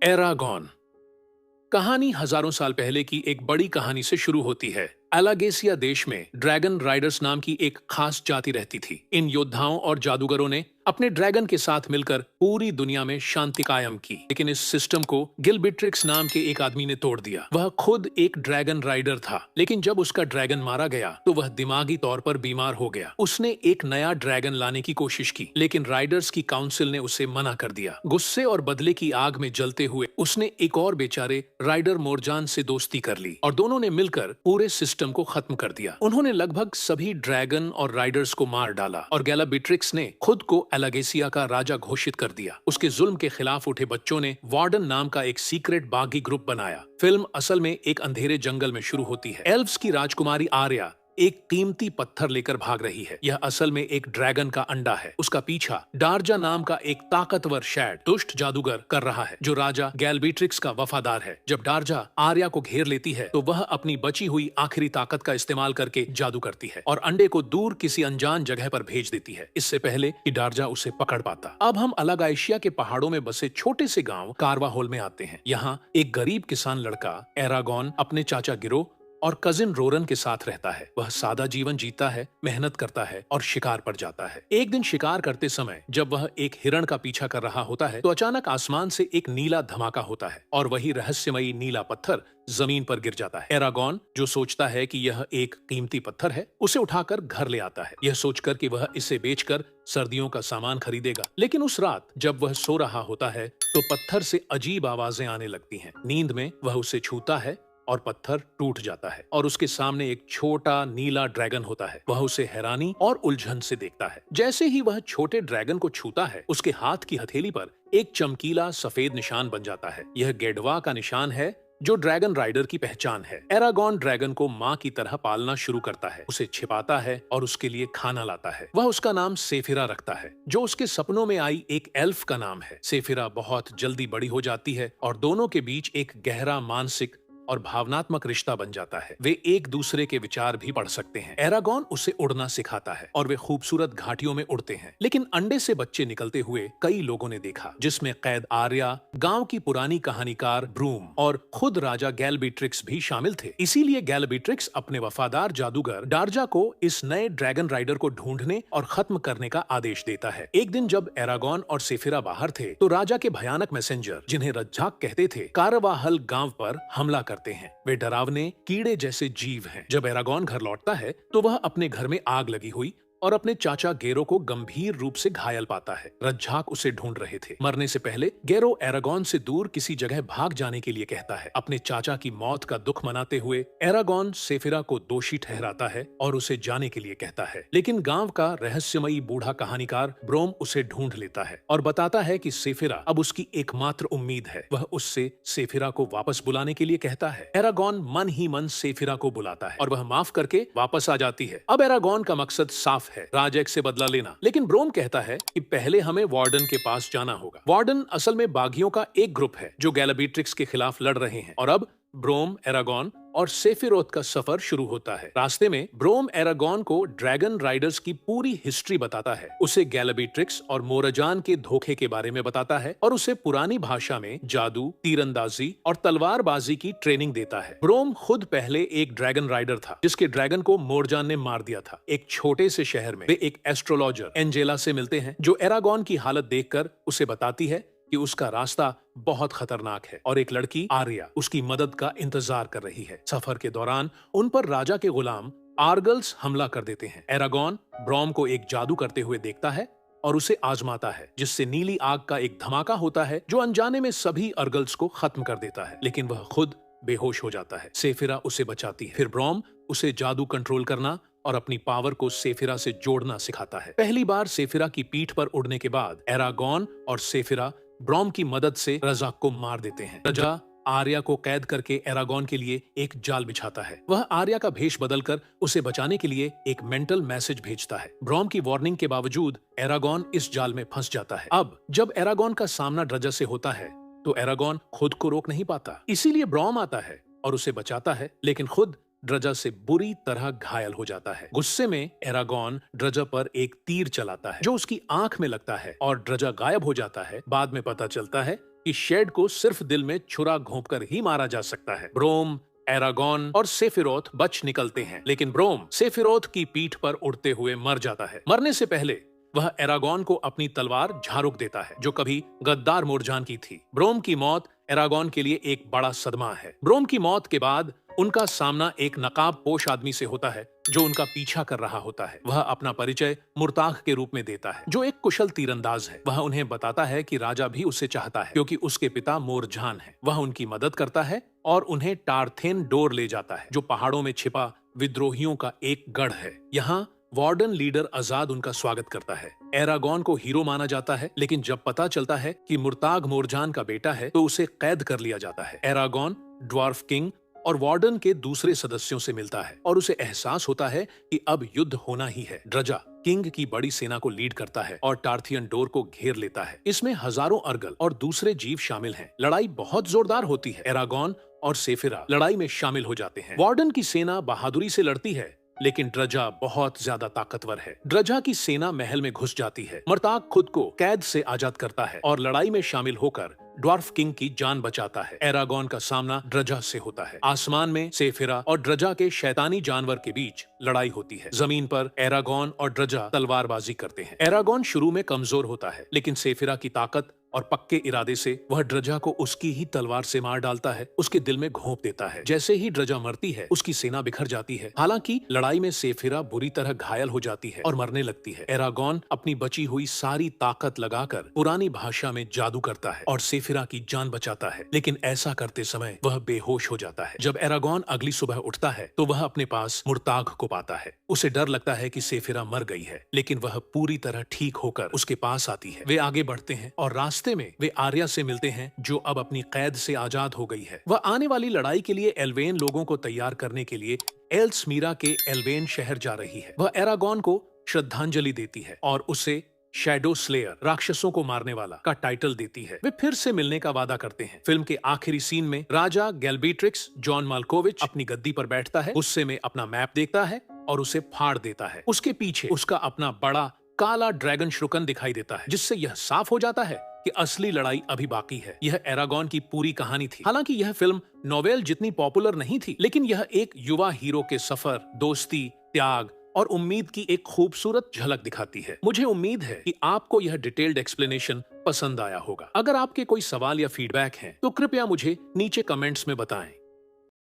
Aragon. कहानी हजारों साल पहले की एक बड़ी कहानी से शुरू होती है। एलागेसिया देश में ड्रैगन राइडर्स नाम की एक खास जाति रहती थी। इन योद्धाओं और जादूगरों ने अपने ड्रैगन के साथ मिलकर पूरी दुनिया में शांति कायम की। लेकिन इस सिस्टम को गिलबिट्रिक्स नाम के एक आदमी ने तोड़ दिया। वह खुद एक ड्रैगन राइडर था, लेकिन जब उसका ड्रैगन मारा गया तो वह दिमागी तौर पर बीमार हो गया। उसने एक नया ड्रैगन लाने की कोशिश की, लेकिन राइडर्स की काउंसिल ने उसे मना कर दिया। गुस्से और बदले की आग में जलते हुए उसने एक और बेचारे राइडर मोरजान से दोस्ती कर ली और दोनों ने मिलकर पूरे सिस्टम को खत्म कर दिया। उन्होंने लगभग सभी ड्रैगन और राइडर्स को मार डाला और गैलाबिट्रिक्स ने खुद को एलागेसिया का राजा घोषित कर दिया। उसके जुल्म के खिलाफ उठे बच्चों ने वार्डन नाम का एक सीक्रेट बागी ग्रुप बनाया। फिल्म असल में एक अंधेरे जंगल में शुरू होती है। एल्व्स की राजकुमारी आर्या एक कीमती पत्थर लेकर भाग रही है। यह असल में एक ड्रैगन का अंडा है। उसका पीछा डार्जा नाम का एक ताकतवर शैड दुष्ट जादूगर कर रहा है, जो राजा गैलबिट्रिक्स का वफादार है। जब डार्जा आर्या को घेर लेती है तो वह अपनी बची हुई आखिरी ताकत का इस्तेमाल करके जादू करती है और अंडे को दूर किसी अनजान जगह पर भेज देती है, इससे पहले कि डार्जा उसे पकड़ पाता। अब हम अलागाइशिया के पहाड़ों में बसे छोटे से गांव कारवाहोल में आते हैं। यहाँ एक गरीब किसान लड़का एरागॉन अपने चाचा गिरो और कजिन रोरन के साथ रहता है। वह सादा जीवन जीता है, मेहनत करता है और शिकार पर जाता है। एक दिन शिकार करते समय जब वह एक हिरण का पीछा कर रहा होता है तो अचानक आसमान से एक नीला धमाका होता है और वही रहस्यमयी नीला पत्थर जमीन पर गिर जाता है। एरागॉन, जो सोचता है कि यह एक कीमती पत्थर है, उसे उठाकर घर ले आता है, यह सोचकर कि वह इसे बेचकर सर्दियों का सामान खरीदेगा। लेकिन उस रात जब वह सो रहा होता है तो पत्थर से अजीब आवाजें आने लगती हैं। नींद में वह उसे छूता है और पत्थर टूट जाता है और उसके सामने एक छोटा नीला ड्रैगन होता है। वह उसे हैरानी और उलझन से देखता है। जैसे ही वह छोटे ड्रैगन को छूता है, उसके हाथ की हथेली पर एक चमकीला सफेद निशान बन जाता है। यह गेडवा का निशान है, जो ड्रैगन राइडर की पहचान है। एरागॉन ड्रैगन को माँ की तरह पालना शुरू करता है, उसे छिपाता है और उसके लिए खाना लाता है। वह उसका नाम सेफिरा रखता है, जो उसके सपनों में आई एक एल्फ का नाम है। सेफिरा बहुत जल्दी बड़ी हो जाती है और दोनों के बीच एक गहरा मानसिक और भावनात्मक रिश्ता बन जाता है। वे एक दूसरे के विचार भी पढ़ सकते हैं। एरागॉन उसे उड़ना सिखाता है और वे खूबसूरत घाटियों में उड़ते हैं। लेकिन अंडे से बच्चे निकलते हुए कई लोगों ने देखा, जिसमें कैद आर्या, गांव की पुरानी कहानीकार ब्रूम और खुद राजा गैलबिट्रिक्स भी शामिल थे। इसीलिए गैलबिट्रिक्स अपने वफादार जादूगर डार्जा को इस नए ड्रैगन राइडर को ढूंढने और खत्म करने का आदेश देता है। एक दिन जब एरागॉन और सेफिरा बाहर थे तो राजा के भयानक मैसेंजर, जिन्हें रज्जाक कहते थे, कारवाहल गांव पर हमला करते हैं। वे डरावने कीड़े जैसे जीव हैं। जब एरागॉन घर लौटता है तो वह अपने घर में आग लगी हुई और अपने चाचा गेरो को गंभीर रूप से घायल पाता है। रज्जाक उसे ढूंढ रहे थे। मरने से पहले गेरो एरागॉन से दूर किसी जगह भाग जाने के लिए कहता है। अपने चाचा की मौत का दुख मनाते हुए एरागॉन सेफिरा को दोषी ठहराता है और उसे जाने के लिए कहता है। लेकिन गांव का रहस्यमयी बूढ़ा कहानीकार ब्रोम उसे ढूंढ लेता है और बताता है कि सेफिरा अब उसकी एकमात्र उम्मीद है। वह उससे सेफिरा को वापस बुलाने के लिए कहता है। एरागॉन मन ही मन सेफिरा को बुलाता है और वह माफ करके वापस आ जाती है। अब एरागॉन का मकसद साफ है, राजेक से बदला लेना। लेकिन ब्रोम कहता है कि पहले हमें वार्डन के पास जाना होगा। वार्डन असल में बागियों का एक ग्रुप है जो गैलाबिट्रिक्स के खिलाफ लड़ रहे हैं और अब ब्रोम, एरागॉन और सेफिरोथ का सफर शुरू होता है। रास्ते में ब्रोम एरागॉन को ड्रैगन राइडर्स की पूरी हिस्ट्री बताता है, उसे गैलाबिट्रिक्स और मोरजान के धोखे के बारे में बताता है और उसे पुरानी भाषा में जादू, तीरंदाजी और तलवारबाजी की ट्रेनिंग देता है। ब्रोम खुद पहले एक ड्रैगन राइडर था, जिसके ड्रैगन को मोरजान ने मार दिया था। एक छोटे से शहर में वे एक एस्ट्रोलॉजर एंजेला से मिलते हैं, जो एरागॉन की हालत देखकर उसे बताती है कि उसका रास्ता बहुत खतरनाक है और एक लड़की आर्या उसकी मदद का इंतजार कर रही है। सफर के दौरान उन पर राजा के गुलाम आर्गल्स हमला कर देते हैं। एरागॉन ब्रोम को एक जादू करते हुए देखता है और उसे आजमाता है, जिससे नीली आग का एक धमाका होता है जो अनजाने में सभी अर्गल्स को खत्म कर देता है। लेकिन वह खुद बेहोश हो जाता है। सेफिरा उसे बचाती है। फिर ब्रोम उसे जादू कंट्रोल करना और अपनी पावर को सेफिरा से जोड़ना सिखाता है। पहली बार सेफिरा की पीठ पर उड़ने के बाद एरागॉन और सेफिरा ब्रोम की मदद से रजाक को मार देते हैं। रजा आर्या को कैद करके एरागॉन के लिए एक जाल बिछाता है। वह आर्या का भेष बदलकर उसे बचाने के लिए एक मेंटल मैसेज भेजता है। ब्रोम की वार्निंग के बावजूद एरागॉन इस जाल में फंस जाता है। अब जब एरागॉन का सामना ड्रजा से होता है तो एरागॉन खुद को रोक नहीं पाता, इसीलिए ब्रोम आता है और उसे बचाता है, लेकिन खुद ड्रजा से बुरी तरह घायल हो जाता है। गुस्से में एरागॉन ड्रजा पर एक तीर चलाता है जो उसकी आंख में लगता है और ड्रजा गायब हो जाता है। बाद में पता चलता है कि शेड को सिर्फ दिल में छुरा घोंपकर ही मारा जा सकता है। ब्रोम, एरागॉन और सेफिरोथ बच निकलते हैं, लेकिन ब्रोम सेफिरोथ की पीठ पर उड़ते हुए मर जाता है। मरने से पहले वह एरागॉन को अपनी तलवार झाड़ूक देता है, जो कभी गद्दार मोरजान की थी। ब्रोम की मौत एरागॉन के लिए एक बड़ा सदमा है। ब्रोम की मौत के बाद उनका सामना एक नकाब पोश आदमी से होता है, जो उनका पीछा कर रहा होता है। वह अपना परिचय मुर्ताख के रूप में देता है, जो एक कुशल तीरंदाज है। वह उन्हें बताता है कि राजा भी उसे चाहता है, क्योंकि उसके पिता मोरजान है। वह उनकी मदद करता है और उन्हें टार्थेन डोर ले जाता है, जो पहाड़ों में छिपा विद्रोहियों का एक गढ़ है। यहाँ वार्डन लीडर आजाद उनका स्वागत करता है। एरागॉन को हीरो माना जाता है, लेकिन जब पता चलता है कि मुर्ताग मोरजान का बेटा है, तो उसे कैद कर लिया जाता है। एरागॉन ड्वार्फ किंग और वार्डन के दूसरे सदस्यों से मिलता है और उसे एहसास होता है कि अब युद्ध होना ही है। ड्रजा किंग की बड़ी सेना को लीड करता है और टार्थियन डोर को घेर लेता है। इसमें हजारों अर्गल और दूसरे जीव शामिल हैं। लड़ाई बहुत जोरदार होती है। एरागॉन और सेफिरा लड़ाई में शामिल हो जाते हैं। वार्डन की सेना बहादुरी से लड़ती है, लेकिन ड्रजा बहुत ज्यादा ताकतवर है। ड्रजा की सेना महल में घुस जाती है। मर्ताक खुद को कैद से आजाद करता है और लड़ाई में शामिल होकर ड्वार्फ किंग की जान बचाता है। एरागॉन का सामना ड्रजा से होता है। आसमान में सेफिरा और ड्रजा के शैतानी जानवर के बीच लड़ाई होती है। जमीन पर एरागॉन और ड्रजा तलवारबाजी करते हैं। एरागॉन शुरू में कमजोर होता है, लेकिन सेफिरा की ताकत और पक्के इरादे से वह ड्रजा को उसकी ही तलवार से मार डालता है, उसके दिल में घोंप देता है। जैसे ही ड्रजा मरती है, उसकी सेना बिखर जाती है। हालांकि लड़ाई में सेफिरा बुरी तरह घायल हो जाती है और मरने लगती है। एरागॉन अपनी बची हुई सारी ताकत लगाकर पुरानी भाषा में जादू करता है और सेफिरा की जान बचाता है, लेकिन ऐसा करते समय वह बेहोश हो जाता है। जब एरागॉन अगली सुबह उठता है, तो वह अपने पास मुर्ताग को पाता है। उसे डर लगता है कि सेफिरा मर गई है, लेकिन वह पूरी तरह ठीक होकर उसके पास आती है। वे आगे बढ़ते हैं और रास्ते में वे आर्या से मिलते हैं, जो अब अपनी कैद से आजाद हो गई है। वह आने वाली लड़ाई के लिए एल्वेन लोगों को तैयार करने के लिए एल्समीरा के एल्वेन शहर जा रही है। वह एरागॉन को श्रद्धांजलि देती है और उसे शैडो स्लेयर, राक्षसों को मारने वाला, का टाइटल देती है। वे फिर से मिलने का वादा करते हैं। फिल्म के आखिरी सीन में राजा गैल्बीट्रिक्स जॉन माल्कोविच अपनी गद्दी पर बैठता है। गुस्से में अपना मैप देखता है और उसे फाड़ देता है। उसके पीछे उसका अपना बड़ा काला ड्रैगन श्रुकन दिखाई देता है, जिससे यह साफ हो जाता है कि असली लड़ाई अभी बाकी है। यह एरागॉन की पूरी कहानी थी। हालांकि यह फिल्म नोवेल जितनी पॉपुलर नहीं थी, लेकिन यह एक युवा हीरो के सफर, दोस्ती, त्याग और उम्मीद की एक खूबसूरत झलक दिखाती है। मुझे उम्मीद है कि आपको यह डिटेल्ड एक्सप्लेनेशन पसंद आया होगा। अगर आपके कोई सवाल या फीडबैक हैं, तो कृपया मुझे नीचे कमेंट्स में बताएं।